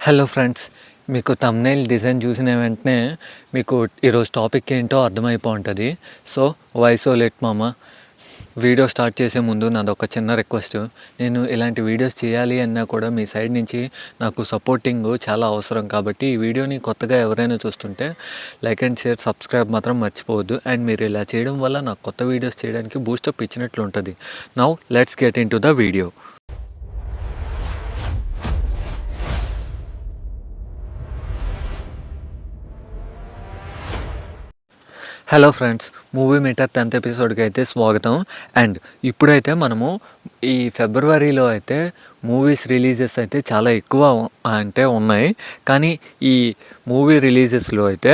Hello friends, మీకు thumbnail design చూసిన వెంటనే మీకు ఈరోజు టాపిక్ ఏంటో అర్థమైపోయి ఉంటుంది. సో వై సో లెట్ మామ. వీడియో స్టార్ట్ చేసే ముందు నాదొక చిన్న రిక్వెస్ట్. నేను ఇలాంటి వీడియోస్ చేయాలి అన్నా కూడా మీ సైడ్ నుంచి నాకు సపోర్టింగ్ చాలా అవసరం. కాబట్టి ఈ వీడియోని కొత్తగా ఎవరైనా చూస్తుంటే లైక్ అండ్ షేర్, సబ్స్క్రైబ్ మాత్రం మర్చిపోవద్దు. అండ్ మీరు ఇలా చేయడం వల్ల నాకు కొత్త వీడియోస్ చేయడానికి బూస్టప్ ఇచ్చినట్లు ఉంటుంది. Now let's get into the video. Hello friends, movie meter 10th ఎపిసోడ్కి అయితే స్వాగతం. అండ్ ఇప్పుడైతే మనము ఈ ఫిబ్రవరిలో అయితే మూవీస్ రిలీజెస్ అయితే చాలా ఎక్కువ అంటే ఉన్నాయి. కానీ ఈ మూవీ రిలీజెస్లో అయితే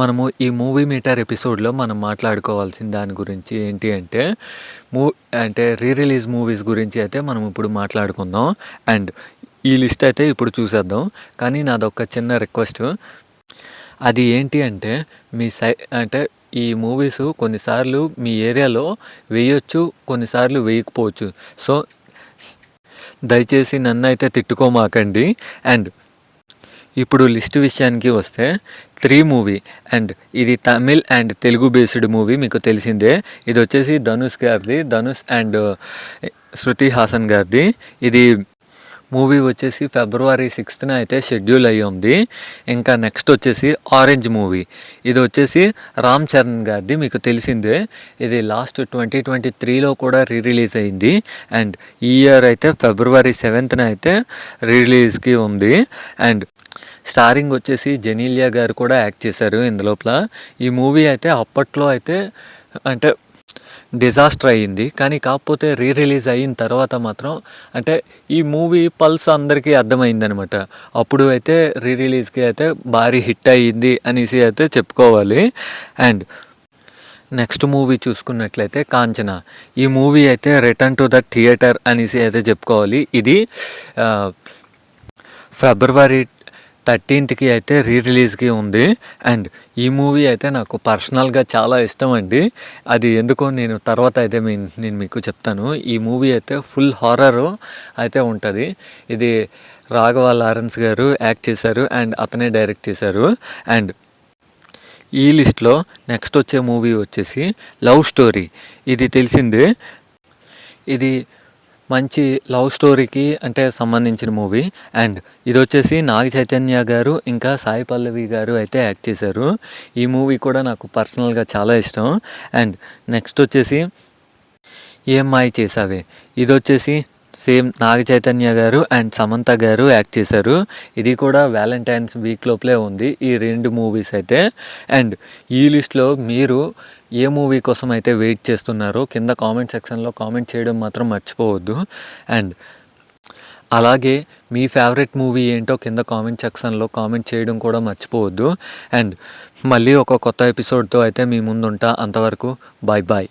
మనము ఈ మూవీ మీటర్ ఎపిసోడ్లో మనం మాట్లాడుకోవాల్సిన దాని గురించి ఏంటి అంటే రీ రిలీజ్ మూవీస్ గురించి అయితే మనం ఇప్పుడు మాట్లాడుకుందాం. అండ్ ఈ లిస్ట్ అయితే ఇప్పుడు చూసేద్దాం. కానీ నాదొక చిన్న రిక్వెస్ట్. అది ఏంటి అంటే ఈ మూవీస్ కొన్నిసార్లు మీ ఏరియాలో వేయొచ్చు, కొన్నిసార్లు వేయకపోవచ్చు. సో దయచేసి నన్ను అయితే తిట్టుకోమాకండి. అండ్ ఇప్పుడు లిస్ట్ విషయానికి వస్తే 3 మూవీ. అండ్ ఇది Tamil and Telugu based movie, మీకు తెలిసిందే. ఇది వచ్చేసి ధనుష్ అండ్ శృతి హాసన్ గారిది. ఇది మూవీ వచ్చేసి February 6th అయితే షెడ్యూల్ అయ్యి ఉంది. ఇంకా నెక్స్ట్ వచ్చేసి ఆరెంజ్ మూవీ. ఇది వచ్చేసి రామ్ చరణ్ గారిది, మీకు తెలిసిందే. ఇది లాస్ట్ 2023లో కూడా రిలీజ్ అయింది. అండ్ ఈ ఇయర్ అయితే February 7th అయితే రిలీజ్కి ఉంది. అండ్ స్టారింగ్ వచ్చేసి జెనీలియా గారు కూడా యాక్ట్ చేశారు ఇందులోపల. ఈ మూవీ అయితే అప్పట్లో అయితే డిజాస్టర్ అయ్యింది. కానీ కాకపోతే రిలీజ్ అయిన తర్వాత మాత్రం ఈ మూవీ పల్స్ అందరికీ అర్థమైందనమాట. అప్పుడు అయితే రిలీజ్కి అయితే భారీ హిట్ అయ్యింది అనేసి అయితే చెప్పుకోవాలి. అండ్ నెక్స్ట్ మూవీ చూసుకున్నట్లయితే కాంచనా. ఈ మూవీ అయితే రిటర్న్ టు ద థియేటర్ అనేసి అయితే చెప్పుకోవాలి. ఇది February 13th అయితే రిలీజ్కి ఉంది. అండ్ ఈ మూవీ అయితే నాకు పర్సనల్గా చాలా ఇష్టం అండి. అది ఎందుకో నేను తర్వాత అయితే నేను మీకు చెప్తాను. ఈ మూవీ అయితే ఫుల్ హారర్ అయితే ఉంటుంది. ఇది రాఘవ లారెన్స్ గారు యాక్ట్ చేశారు అండ్ అతనే డైరెక్ట్ చేశారు. అండ్ ఈ లిస్ట్లో నెక్స్ట్ వచ్చే మూవీ వచ్చేసి లవ్ స్టోరీ. ఇది తెలిసిందే. ఇది మంచి లవ్ స్టోరీకి సంబంధించిన మూవీ. అండ్ ఇది వచ్చేసి నాగ చైతన్య గారు ఇంకా సాయి పల్లవి గారు అయితే యాక్ట్ చేశారు. ఈ మూవీ కూడా నాకు పర్సనల్గా చాలా ఇష్టం. అండ్ నెక్స్ట్ వచ్చేసి ఏం మాయ చేసావే. ఇది వచ్చేసి సేమ్ నాగ చైతన్య గారు అండ్ సమంత గారు యాక్ట్ చేశారు. ఇది కూడా వ్యాలంటైన్స్ వీక్ లోపలే ఉంది ఈ 2 మూవీస్ అయితే. అండ్ ఈ లిస్ట్లో మీరు ఏ మూవీ కోసం అయితే వెయిట్ చేస్తున్నారో కింద కామెంట్ సెక్షన్లో కామెంట్ చేయడం మాత్రం మర్చిపోవద్దు. అండ్ అలాగే మీ ఫేవరెట్ మూవీ ఏంటో కింద కామెంట్ సెక్షన్లో కామెంట్ చేయడం కూడా మర్చిపోవద్దు. అండ్ మళ్ళీ ఒక కొత్త ఎపిసోడ్తో అయితే మీ ముందుంటా. అంతవరకు బాయ్ బాయ్.